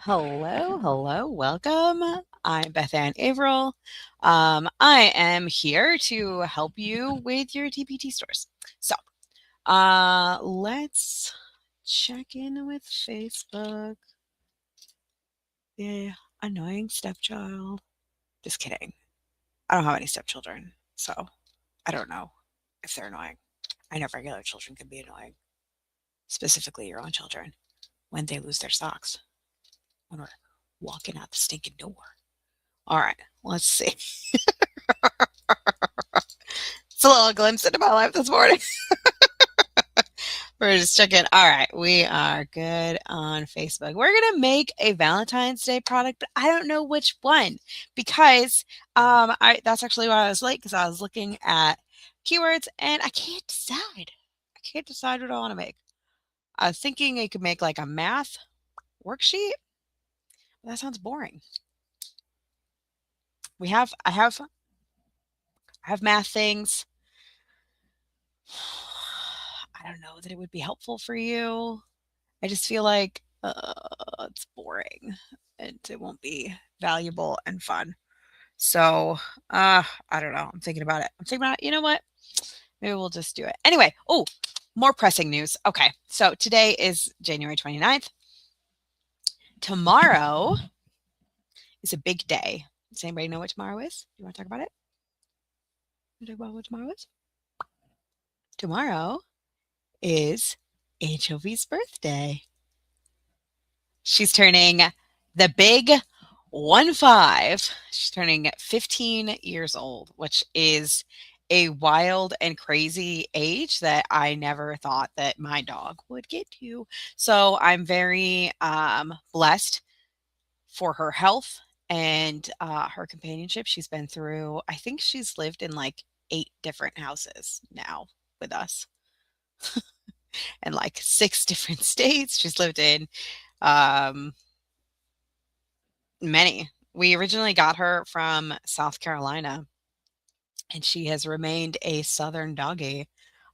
Hello, hello, welcome. I'm Beth Ann Averill. I am here to help you with your TPT stores. Let's check in with Facebook. The annoying stepchild. Just kidding. I don't have any stepchildren, so I don't know if they're annoying. I know regular children can be annoying, specifically your own children, when they lose their socks when we're walking out the stinking door. All right, let's see. It's a little glimpse into my life this morning. We're just checking. All right, we are good on Facebook. We're gonna make a Valentine's Day product, but I don't know which one because I that's actually why I was late because I was looking at keywords and I can't decide. I can't decide what I want to make. I was thinking I could make like a math worksheet, but that sounds boring. I have math things. I don't know that it would be helpful for you. I just feel like it's boring and it won't be valuable and fun. So, I don't know. I'm thinking about it. I'm thinking about it. You know what? Maybe we'll just do it. Anyway, oh, more pressing news. Okay. So today is January 29th. Tomorrow is a big day. Does anybody know what tomorrow is? You want to talk about it? You talk about what tomorrow is? Tomorrow is Anchovy's birthday. She's turning the big 1-5. She's turning 15 years old, which is a wild and crazy age that I never thought that my dog would get to. So I'm very blessed for her health and her companionship. She's been through, I think she's lived in like 8 different houses now with us and like 6 different states. She's lived in um, many. We originally got her from South Carolina, and she has remained a Southern doggy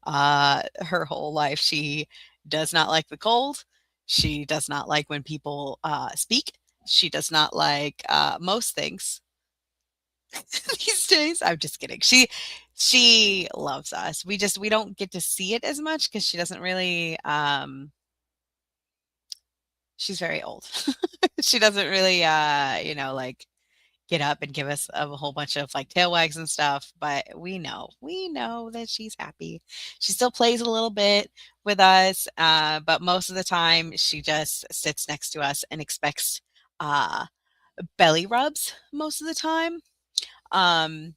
her whole life. She does not like the cold. She does not like when people speak. She does not like most things these days. I'm just kidding. She loves us. We don't get to see it as much because she doesn't really. She's very old. She doesn't really, like get up and give us a whole bunch of like tail wags and stuff, but we know that she's happy. She still plays a little bit with us, but most of the time she just sits next to us and expects uh, belly rubs most of the time. Um,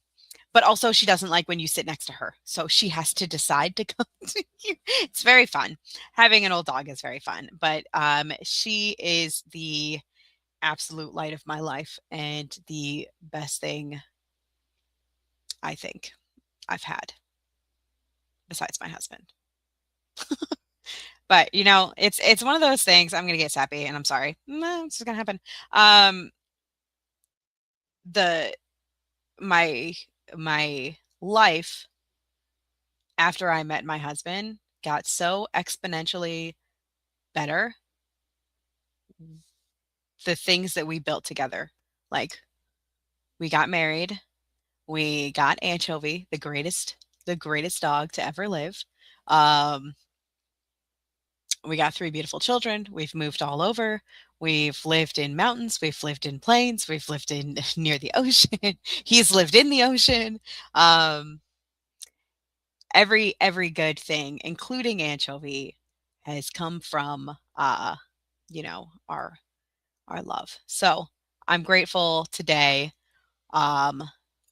but also she doesn't like when you sit next to her, so she has to decide to come to you. It's very fun. Having an old dog is very fun, but she is the absolute light of my life and the best thing I think I've had besides my husband. But it's one of those things. I'm gonna get sappy, and I'm sorry. No, it's just gonna happen. Um, the my my life after I met my husband got so exponentially better. The things that we built together, like we got married, we got Anchovy, the greatest dog to ever live. Um, we got 3 beautiful children. We've moved all over. We've lived in mountains. We've lived in plains. We've lived in near the ocean. He's lived in the ocean. Um, every good thing, including anchovy, has come from our love. So I'm grateful today um,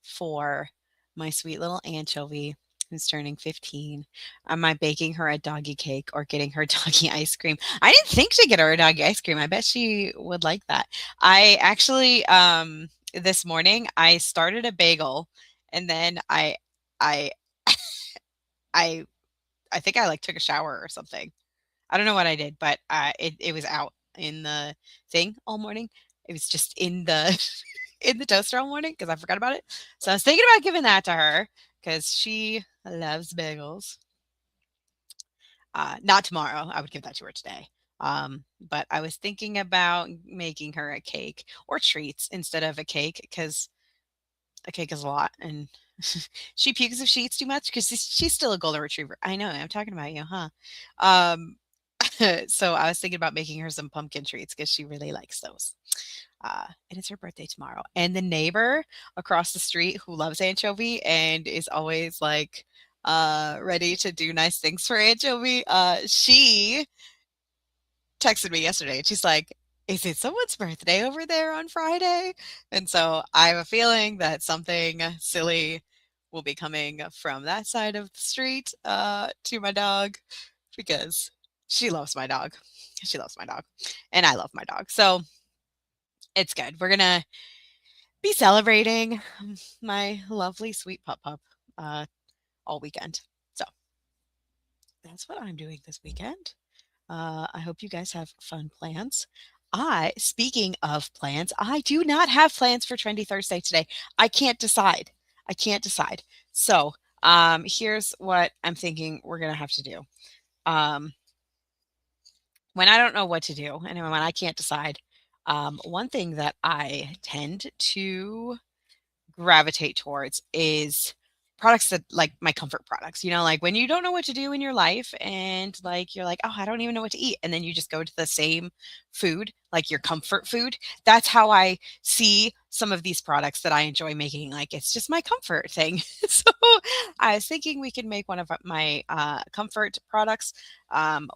for my sweet little anchovy who's turning 15. Am I baking her a doggy cake or getting her doggy ice cream? I didn't think to get her a doggy ice cream. I bet she would like that. I actually, this morning, I started a bagel and then I, I, I think I like took a shower or something. I don't know what I did, but it was out in the thing all morning. It was just in the in the toaster all morning because I forgot about it. So I was thinking about giving that to her because she loves bagels. Not tomorrow. I would give that to her today. But I was thinking about making her a cake or treats instead of a cake because a cake is a lot and she pukes if she eats too much because she's still a golden retriever. I know, I'm talking about you, huh? Um, so I was thinking about making her some pumpkin treats because she really likes those. And it's her birthday tomorrow. And the neighbor across the street who loves anchovy and is always like ready to do nice things for anchovy, she texted me yesterday and she's like, "Is it someone's birthday over there on Friday?" And so I have a feeling that something silly will be coming from that side of the street to my dog because she loves my dog. She loves my dog. And I love my dog. So it's good. We're going to be celebrating my lovely sweet pup pup uh, all weekend. So that's what I'm doing this weekend. I hope you guys have fun plans. Speaking of plans, I do not have plans for Trendy Thursday today. I can't decide. I can't decide. So, here's what I'm thinking we're gonna have to do. Um, when I don't know what to do, and when I can't decide, one thing that I tend to gravitate towards is products that like my comfort products. You know, like when you don't know what to do in your life and like you're like, "Oh, I don't even know what to eat." And then you just go to the same food, like your comfort food. That's how I see some of these products that I enjoy making. Like it's just my comfort thing. So I was thinking we could make one of my comfort products,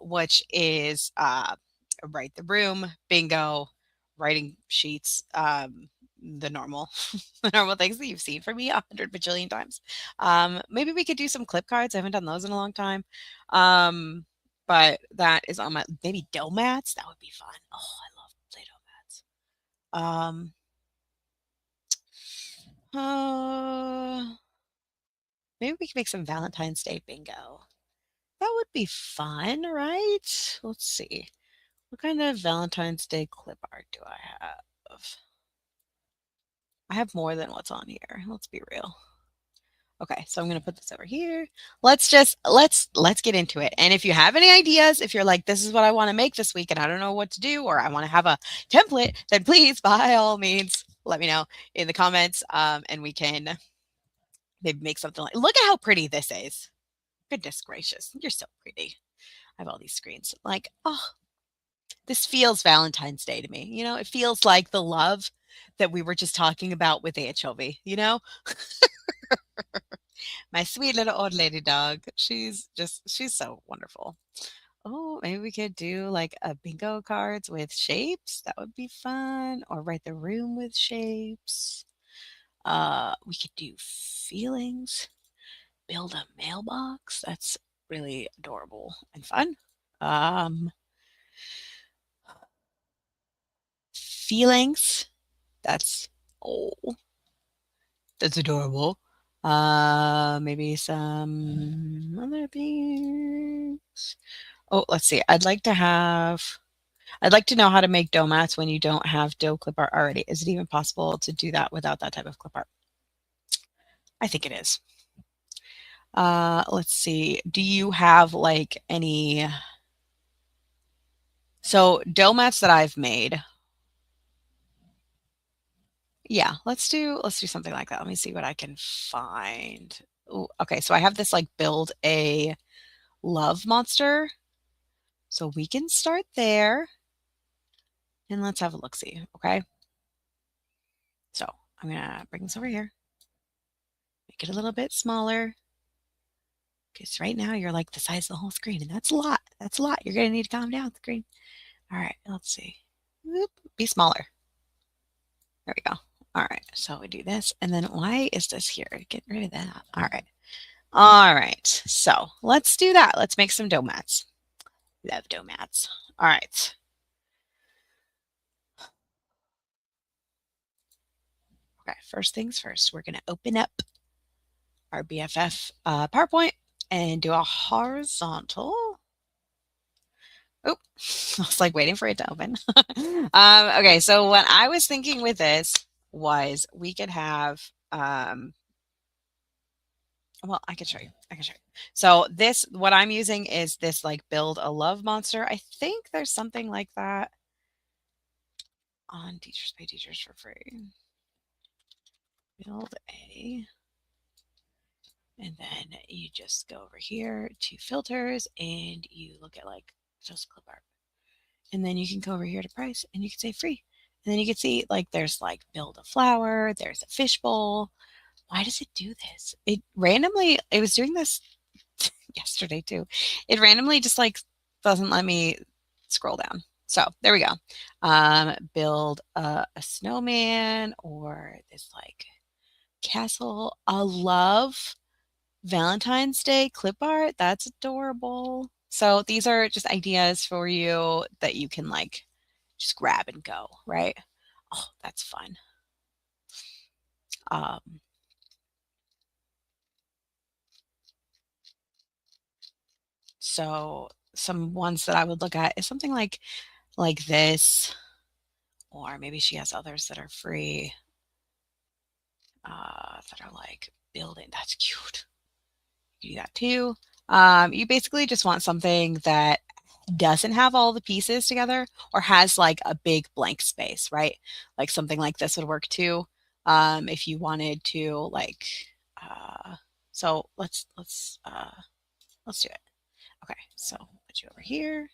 which is Write the Room, Bingo, writing sheets, the normal the normal things that you've seen from me 100 bajillion times. Maybe we could do some clip cards. I haven't done those in a long time. But that is on my maybe dough mats. That would be fun. Oh, I love Play-Doh mats. Uh, maybe we can make some Valentine's Day bingo. That would be fun, right? Let's see. What kind of Valentine's Day clip art do I have? I have more than what's on here. Let's be real. Okay, so I'm gonna put this over here. Let's get into it. And if you have any ideas, if you're like, this is what I want to make this week and I don't know what to do, or I want to have a template, then please, by all means, let me know in the comments. And we can maybe make something like, look at how pretty this is. Goodness gracious, you're so pretty. I have all these screens. Like, oh, this feels Valentine's Day to me. You know, it feels like the love that we were just talking about with anchovy, you know? My sweet little old lady dog. She's so wonderful. Oh, maybe we could do like a bingo cards with shapes. That would be fun. Or write the room with shapes. We could do feelings. Build a mailbox. That's really adorable and fun. Um, feelings. That's oh, that's adorable. Maybe some other things. Oh, let's see. I'd like to know how to make dough mats when you don't have dough clip art already. Is it even possible to do that without that type of clip art? I think it is. Let's see. Do you have like any so dough mats that I've made? Yeah, let's do something like that. Let me see what I can find. Ooh, okay, so I have this like build a love monster. So we can start there and let's have a look see, okay? So I'm gonna bring this over here, make it a little bit smaller. Because right now you're like the size of the whole screen, and that's a lot. That's a lot. You're gonna need to calm down, screen. All right, let's see. Whoop, be smaller. There we go. All right, so we do this, and then why is this here? Get rid of that. All right. All right, so let's do that. Let's make some dough mats. Love dough mats. All right. Okay, first things first, we're gonna open up our BFF PowerPoint and do a horizontal. Oh, I was like waiting for it to open. Okay, so what I was thinking with this was we could have, well, I can show you. I can show you. So this what I'm using is this like build a love monster. I think there's something like that on Teachers Pay Teachers for free. Build a and then you just go over here to filters and you look at like just clip art. And then you can go over here to price and you can say free. And then you can see like there's like build a flower, there's a fishbowl. Why does it do this? It was doing this yesterday too. It randomly just like doesn't let me scroll down. So there we go. Build a snowman or this like castle. A love Valentine's Day clip art. That's adorable. So these are just ideas for you that you can like just grab and go, right? Oh, that's fun. Um, so some ones that I would look at is something like this, or maybe she has others that are free, that are like building. That's cute. You do that too. You basically just want something that doesn't have all the pieces together or has like a big blank space, right? Like something like this would work too. If you wanted to like, uh, so let's do it. Okay, so put you over here.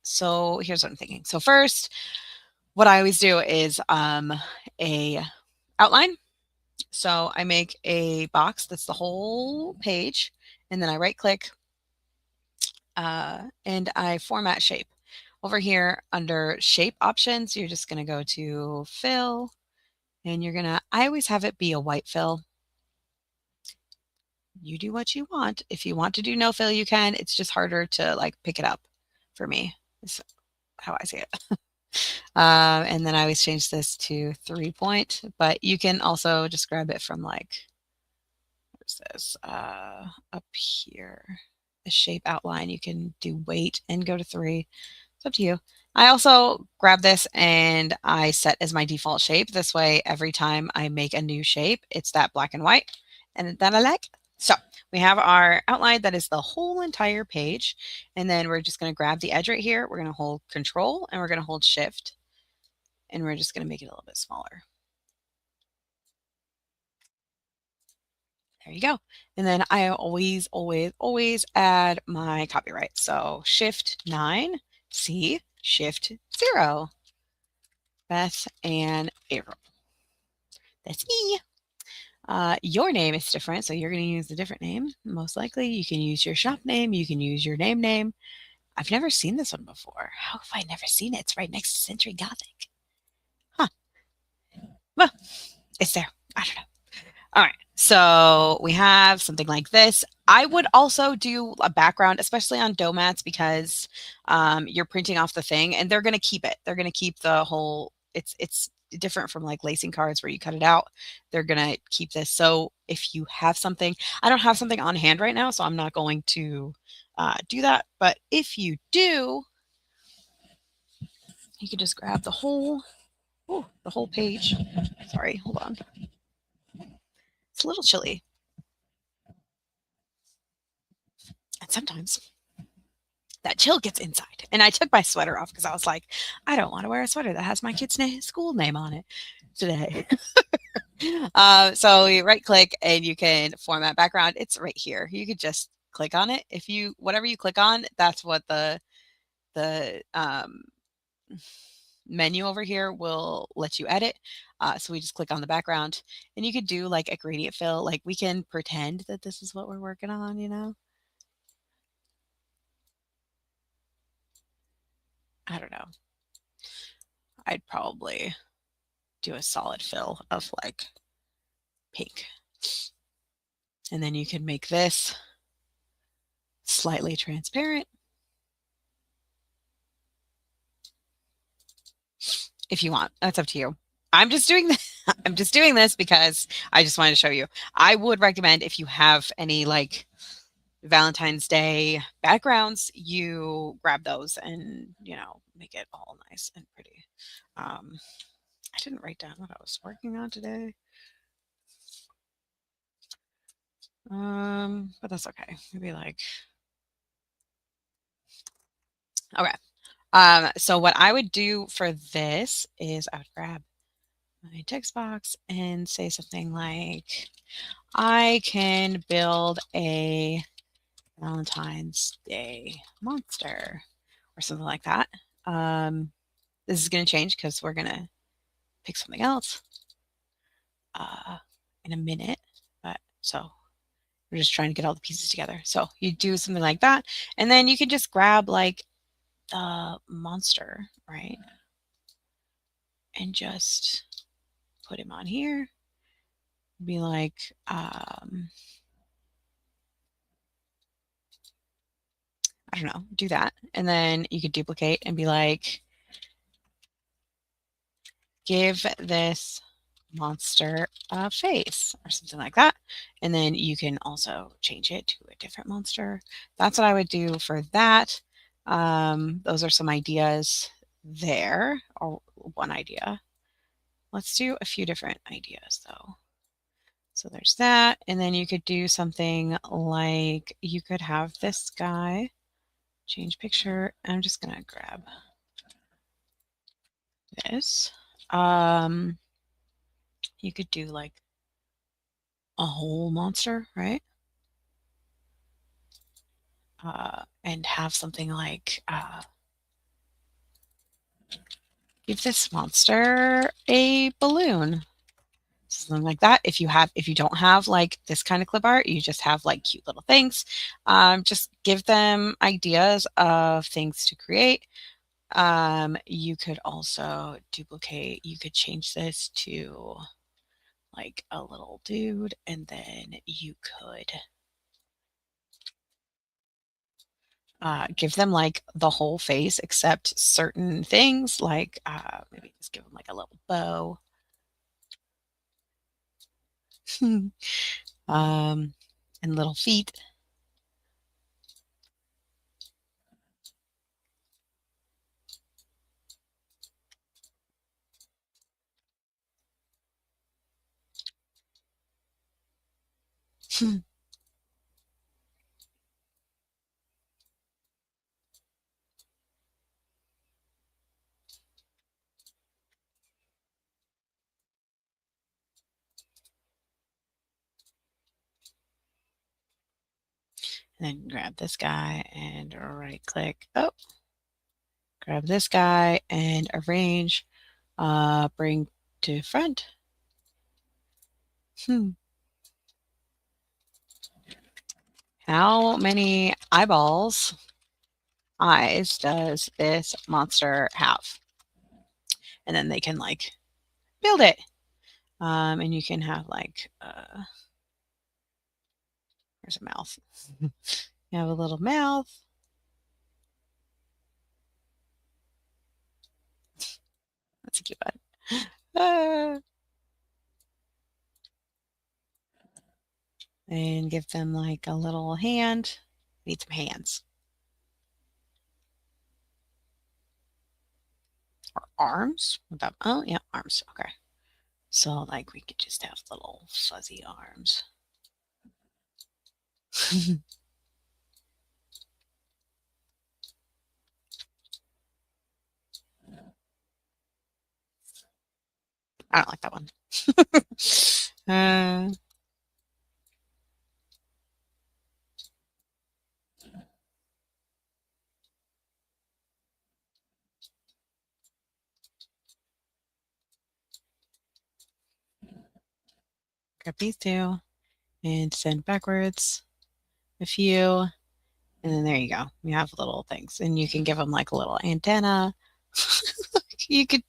So here's what I'm thinking. So first, what I always do is a outline. So I make a box that's the whole page, and then I right click and I format shape. Over here under shape options, you're just going to go to fill and you're going to, I always have it be a white fill. You do what you want. If you want to do no fill, you can. It's just harder to like pick it up for me. Is how I see it. And then I always change this to 3 point, but you can also just grab it from like, where's this? Up here, the shape outline. You can do weight and go to 3. It's up to you. I also grab this and I set as my default shape. This way, every time I make a new shape, it's that black and white and that I like. So we have our outline that is the whole entire page. And then we're just going to grab the edge right here. We're going to hold control and we're going to hold shift. And we're just going to make it a little bit smaller. There you go. And then I always add my copyright. So shift 9, C, shift 0. Beth and April. That's me. Your name is different, so you're going to use a different name. Most likely, you can use your shop name. You can use your name. I've never seen this one before. How have I never seen it? It's right next to Century Gothic. Huh. Well, it's there. I don't know. All right. So we have something like this. I would also do a background, especially on dough mats, because you're printing off the thing and they're going to keep it. They're going to keep the whole, it's different from like lacing cards where you cut it out. They're going to keep this. So if you have something, I don't have something on hand right now, so I'm not going to do that. But if you do, you can just grab the whole page. Sorry, hold on. It's a little chilly. And sometimes that chill gets inside. And I took my sweater off because I was like, I don't want to wear a sweater that has my kid's school name on it today. So you right click and you can format background. It's right here. You could just click on it. If you, whatever you click on, that's what the menu over here will let you edit. So we just click on the background and you could do like a gradient fill. Like we can pretend that this is what we're working on, you know? I don't know. I'd probably do a solid fill of like pink. And then you can make this slightly transparent if you want. That's up to you. I'm just doing this. I'm just doing this because I just wanted to show you. I would recommend if you have any like Valentine's Day backgrounds, you grab those and, you know, make it all nice and pretty. I didn't write down what I was working on today. But that's okay. Maybe like okay. So what I would do for this is I would grab my text box and say something like, I can build a Valentine's Day monster or something like that. Um, this is going to change because we're going to pick something else uh, in a minute. But so we're just trying to get all the pieces together. So you do something like that, and then you can just grab like the monster, right? And just put him on here. Be like, I don't know, do that. And then you could duplicate and be like, give this monster a face or something like that. And then you can also change it to a different monster. That's what I would do for that. Those are some ideas there, or one idea. Let's do a few different ideas though. So there's that. And then you could do something like you could have this guy change picture. I'm just going to grab this. Um, you could do like a whole monster, right? And have something like give this monster a balloon, something like that. If you don't have like this kind of clip art, you just have like cute little things. Just give them ideas of things to create. You could also duplicate. You could change this to like a little dude, and then you could give them like the whole face except certain things, like maybe just give them like a little bow, and little feet. And then grab this guy and right click. Oh, grab this guy and arrange. Bring to front. Hmm. How many eyes does this monster have? And then they can like build it. And you can have like, there's a mouth. You have a little mouth. That's a cute one. And give them like a little hand. Need some hands or arms. Oh, yeah, arms. Okay. So like we could just have little fuzzy arms. I don't like that one. uh, grab these two and send backwards a few. And then there you go. You have little things, and you can give them like a little antenna. You could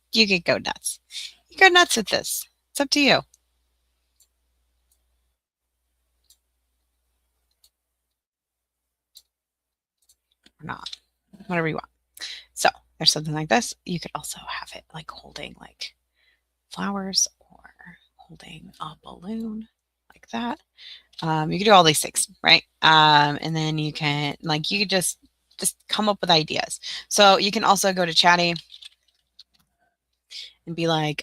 go nuts. You go nuts with this. It's up to you or not. Whatever you want. So there's something like this. You could also have it like holding like flowers or holding a balloon like that. You can do all these things, right? And then you can like you could just come up with ideas. So you can also go to Chatty and be like,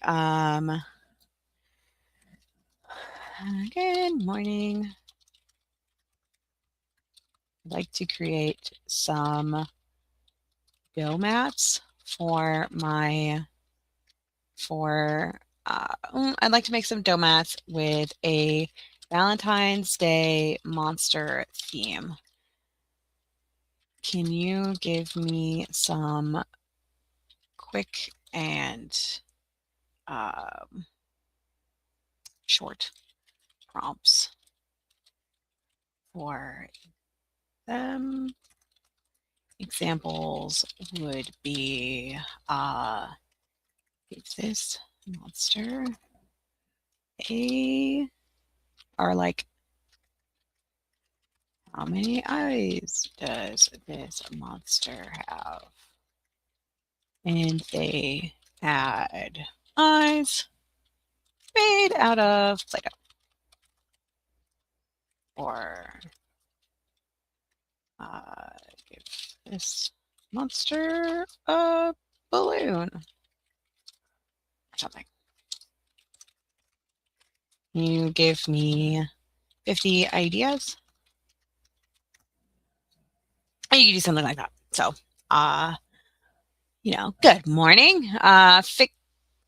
good morning. I'd like to create some dough mats for my for I'd like to make some dough mats with a Valentine's Day monster theme. Can you give me some quick and um, short prompts for them? Examples would be is this monster a or like how many eyes does this monster have? And they had eyes made out of Play-Doh. Or uh, give this monster a balloon or something. You give me 50 ideas. And you can do something like that. So, uh, good morning.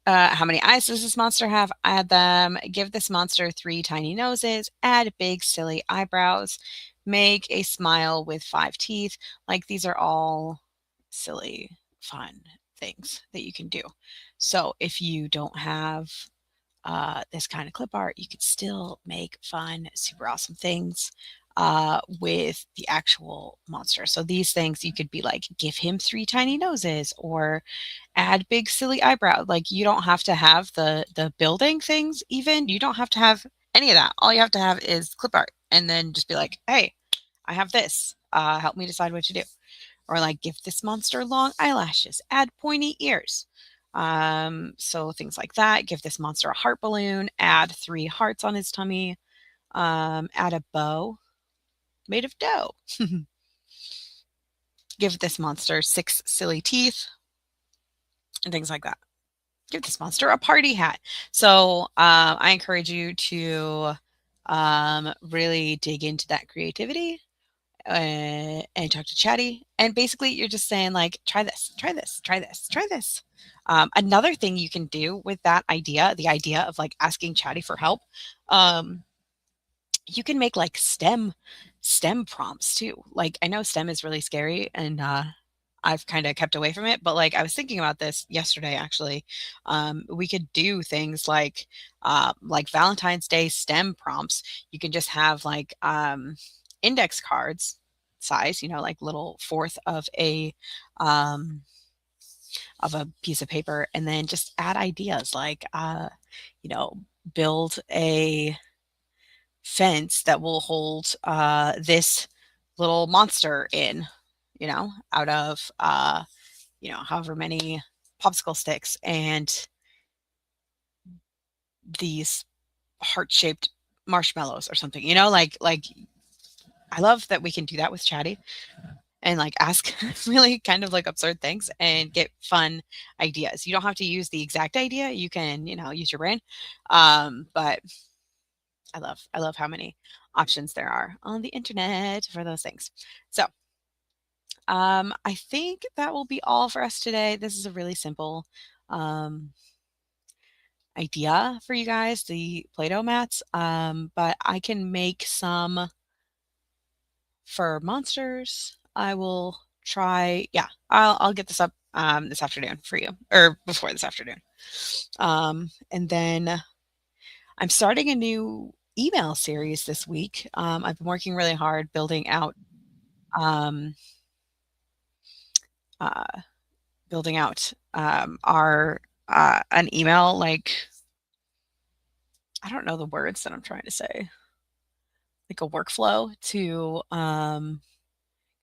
How many eyes does this monster have? Add them. Give this monster 3 tiny noses. Add big, silly eyebrows. Make a smile with 5 teeth. Like these are all silly, fun things that you can do. So if you don't have this kind of clip art, you could still make fun, super awesome things with the actual monster. So these things you could be like, give him 3 tiny noses or add big silly eyebrow. Like you don't have to have the building things even. You don't have to have any of that. All you have to have is clip art and then just be like, hey, I have this. Help me decide what to do. Or like give this monster long eyelashes, add pointy ears. So things like that. Give this monster a heart balloon, add 3 hearts on his tummy, add a bow made of dough. Give this monster 6 silly teeth and things like that. Give this monster a party hat. So I encourage you to really dig into that creativity and talk to Chatty. And basically, you're just saying like, try this, try this, try this, try this. Another thing you can do with that idea, the idea of like asking Chatty for help, you can make like STEM prompts too. Like I know STEM is really scary and I've kind of kept away from it, but like I was thinking about this yesterday actually. We could do things like Valentine's Day STEM prompts. You can just have like index cards size, like little fourth um of a piece of paper and then just add ideas like you know, build a fence that will hold this little monster in, out of however many popsicle sticks and these heart-shaped marshmallows or something. Like I love that we can do that with Chatty and like ask really kind of like absurd things and get fun ideas. You don't have to use the exact idea. You can, use your brain. But I love how many options there are on the internet for those things. So, I think that will be all for us today. This is a really simple um, idea for you guys, the Play-Doh mats. But I can make some for monsters. I will try. Yeah, I'll get this up this afternoon for you, or before this afternoon. And then I'm starting a new email series this week. I've been working really hard um, uh, building out our an email like I don't know the words that I'm trying to say, like a workflow to kind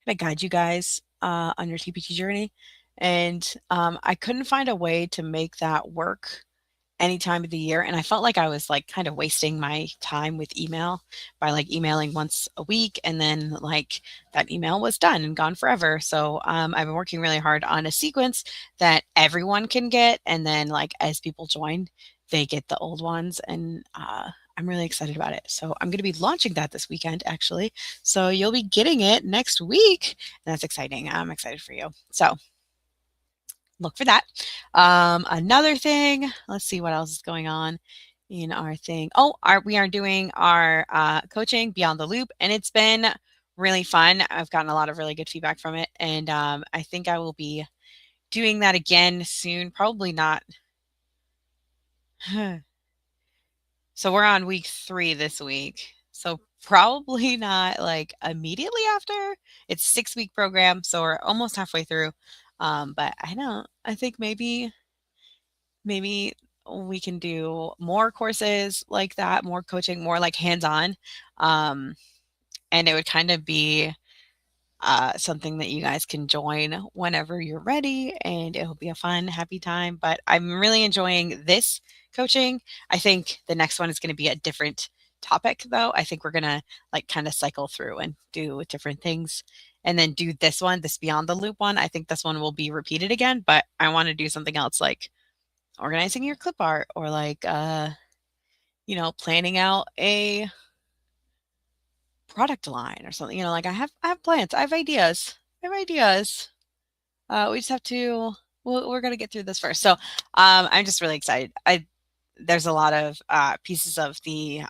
of guide you guys on your TPT journey. And I couldn't find a way to make that work any time of the year. And I felt like I was like kind of wasting my time with email by like emailing once a week and then like that email was done and gone forever. So I've been working really hard on a sequence that everyone can get. And then like as people join, they get the old ones. And I'm really excited about it. So I'm going to be launching that this weekend, actually. So you'll be getting it next week. And that's exciting. I'm excited for you. So look for that. Another thing, let's see what else is going on in our thing. Oh, we are doing our coaching Beyond the Loop, and it's been really fun. I've gotten a lot of really good feedback from it, and I think I will be doing that again soon. Probably not. So we're on week 3 this week. So probably not like immediately after. It's 6-week program, so we're almost halfway through. But I don't. I think maybe we can do more courses like that, more coaching, more like hands-on. Um, and it would kind of be something that you guys can join whenever you're ready, and it'll be a fun, happy time. But I'm really enjoying this coaching. I think the next one is going to be a different topic, though. I think we're going to like kind of cycle through and do different things and then do this one, this Beyond the Loop one. I think this one will be repeated again, but I want to do something else like organizing your clip art or like, planning out a product line or something. Like I have plans, I have ideas. We just have to. We're gonna get through this first. So I'm just really excited. There's a lot of pieces of the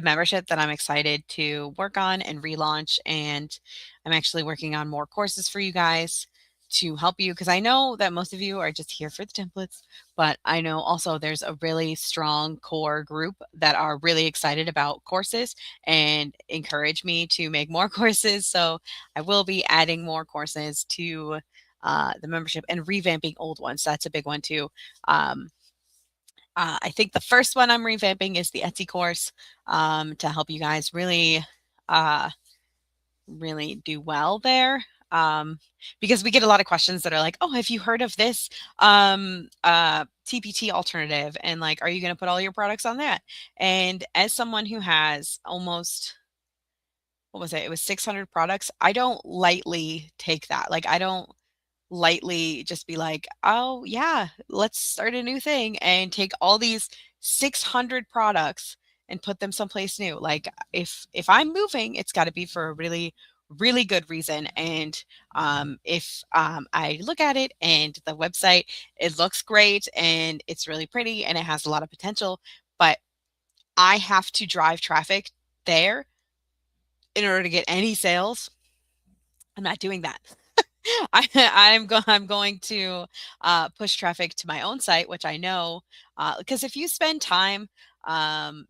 membership that I'm excited to work on and relaunch. And I'm actually working on more courses for you guys to help you because I know that most of you are just here for the templates, but I know also there's a really strong core group that are really excited about courses and encourage me to make more courses. So I will be adding more courses to the membership and revamping old ones. That's a big one too. Um, I think the first one I'm revamping is the Etsy course to help you guys uh, really do well there. Because we get a lot of questions that are like, "Oh, have you heard of this TPT alternative?" And like, "Are you going to put all your products on that?" And as someone who has almost what was it? It was 600 products. I don't lightly take that. Like, I don't lightly just be like, "Oh, yeah, let's start a new thing and take all these 600 products and put them someplace new." Like if I'm moving, it's got to be for a really really good reason. And if I look at it and the website, it looks great and it's really pretty and it has a lot of potential, but I have to drive traffic there in order to get any sales. I'm not doing that. I'm going to push traffic to my own site, which I know because if you spend time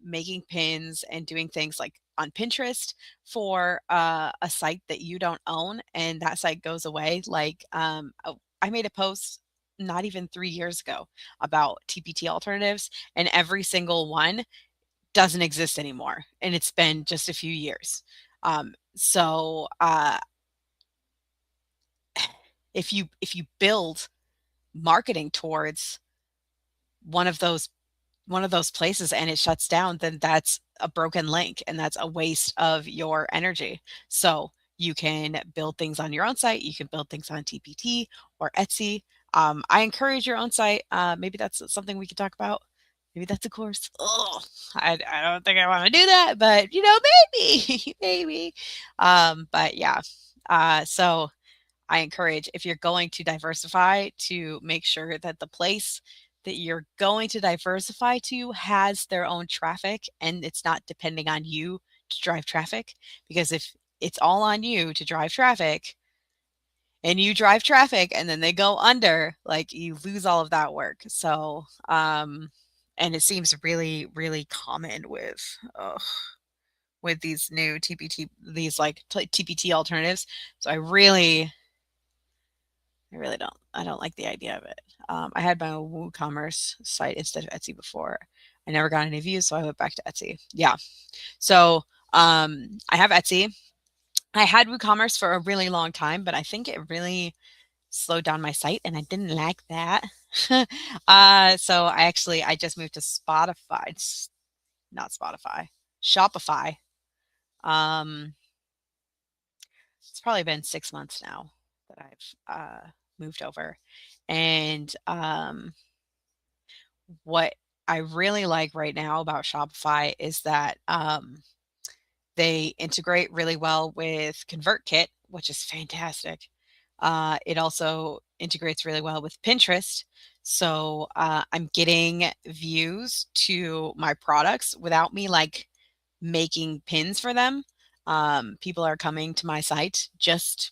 making pins and doing things like on Pinterest for a site that you don't own, and that site goes away, like I made a post not even 3 years ago about TPT alternatives, and every single one doesn't exist anymore, and it's been just a few years. So if you build marketing towards one of those one of those places and it shuts down, then that's a broken link and that's a waste of your energy. So you can build things on your own site. You can build things on TPT or Etsy. I encourage your own site. Maybe that's something we could talk about. Maybe that's a course. Oh, I don't think I want to do that, but maybe, maybe. But yeah. So I encourage if you're going to diversify to make sure that the place that you're going to diversify to has their own traffic and it's not depending on you to drive traffic. Because if it's all on you to drive traffic and you drive traffic and then they go under, like you lose all of that work. So, and it seems really, really common with these new TPT, these like TPT alternatives. So I really don't. I don't like the idea of it. I had my own WooCommerce site instead of Etsy before. I never got any views, so I went back to Etsy. Yeah. So I have Etsy. I had WooCommerce for a really long time, but I think it really slowed down my site, and I didn't like that. So I just moved to Spotify. Not Spotify, Shopify. Um, it's probably been 6 months now that I've moved over, and what I really like right now about Shopify is that, they integrate really well with ConvertKit, which is fantastic. It also integrates really well with Pinterest. So I'm getting views to my products without me like making pins for them. People are coming to my site just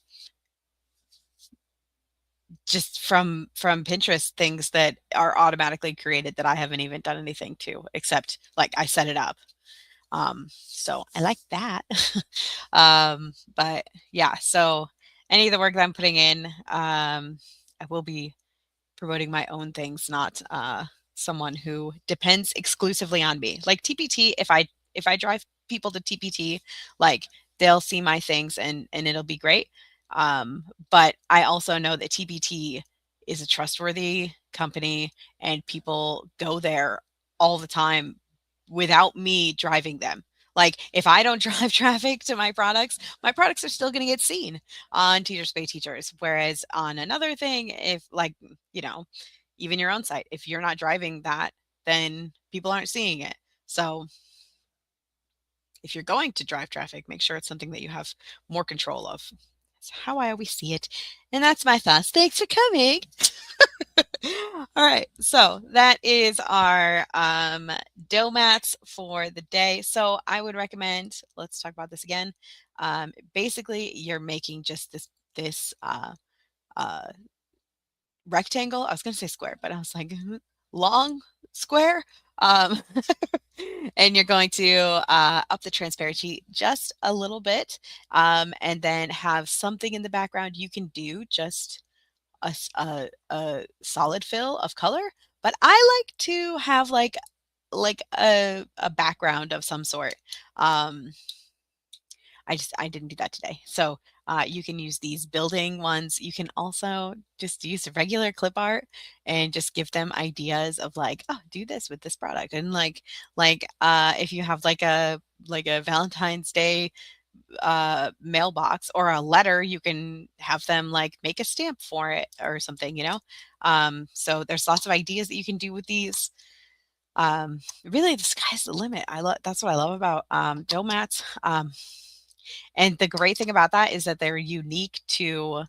from Pinterest, things that are automatically created that I haven't even done anything to except like I set it up. So I like that. But yeah, so any of the work that I'm putting in, I will be promoting my own things, not someone who depends exclusively on me. Like TPT, if I drive people to TPT, like they'll see my things and it'll be great. But I also know that TPT is a trustworthy company and people go there all the time without me driving them. Like if I don't drive traffic to my products are still going to get seen on Teachers Pay Teachers. Whereas on another thing, if like, you know, even your own site, if you're not driving that, then people aren't seeing it. So if you're going to drive traffic, make sure it's something that you have more control of. That's how I always see it. And that's my thoughts. Thanks for coming. All right. So that is our dough mats for the day. So I would recommend, let's talk about this again. Basically, you're making just this uh, rectangle. I was going to say square, but I was like, long square. Um, and you're going to up the transparency just a little bit, and then have something in the background you can do just a solid fill of color. But I like to have like a background of some sort. Um, I didn't do that today. So you can use these building ones. You can also just use regular clip art and just give them ideas of like, oh, do this with this product. And if you have like a Valentine's Day mailbox or a letter, you can have them like make a stamp for it or something, you know? So there's lots of ideas that you can do with these. Really the sky's the limit. That's what I love about dough mats. And the great thing about that is that they're unique to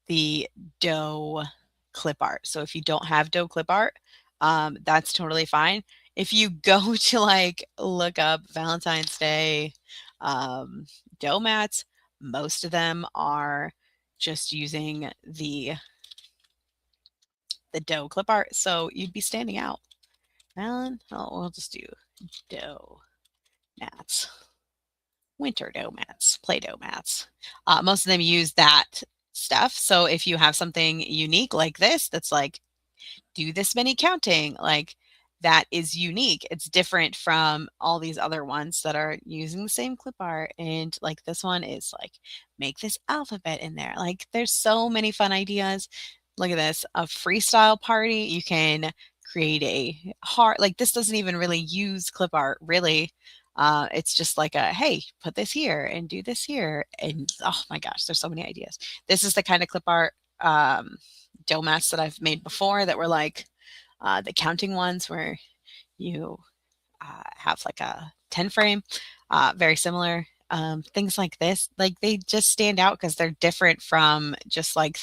the dough clip art. So if you don't have dough clip art, that's totally fine. If you go to like look up Valentine's Day um, dough mats, most of them are just using the dough clip art. So you'd be standing out. We'll just do dough mats. Winter dough mats, Play-Doh mats. Most of them use that stuff. So if you have something unique like this, that's like do this many counting, like that is unique. It's different from all these other ones that are using the same clip art. And like this one is like make this alphabet in there. Like there's so many fun ideas. Look at this, a freestyle party. You can create a heart. Like this doesn't even really use clip art, really. It's just like a hey, put this here and do this here, and oh my gosh, there's so many ideas. This is the kind of clip art dough mats that I've made before that were like the counting ones where you have like a 10 frame, very similar. Things like this, like they just stand out because they're different from just like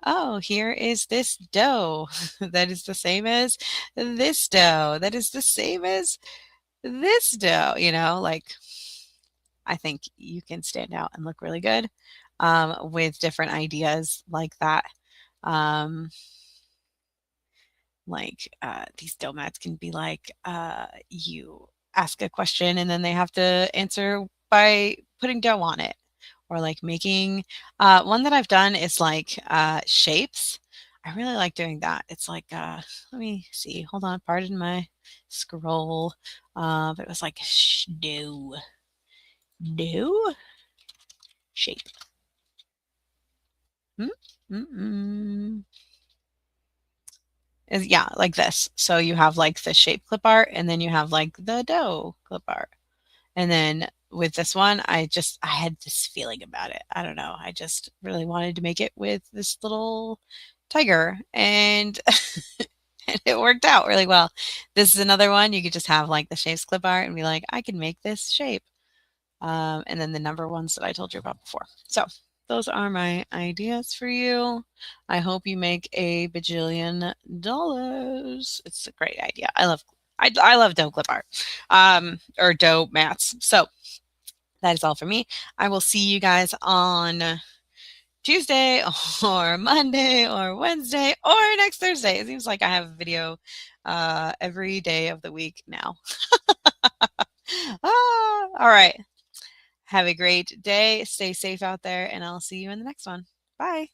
oh, here is this dough that is the same as this dough that is the same as this dough, like I think you can stand out and look really good with different ideas like that. Um, these dough mats can be like you ask a question and then they have to answer by putting dough on it, or like making one that I've done is like shapes. I really like doing that. It's like let me see, hold on, pardon my scroll. But it was like dough shape. Hmm? Mm-mm. Yeah, like this. So you have like the shape clip art and then you have like the dough clip art. And then with this one, I had this feeling about it. I don't know. I just really wanted to make it with this little tiger. And and it worked out really well. This is another one you could just have like the shapes clip art and be like, I can make this shape. And then the number ones that I told you about before. So those are my ideas for you. I hope you make a bajillion dollars. It's a great idea. I love dough clip art, or dough mats. So that is all for me. I will see you guys on Tuesday or Monday or Wednesday or next Thursday. It seems like I have a video every day of the week now. All right. Have a great day. Stay safe out there, and I'll see you in the next one. Bye.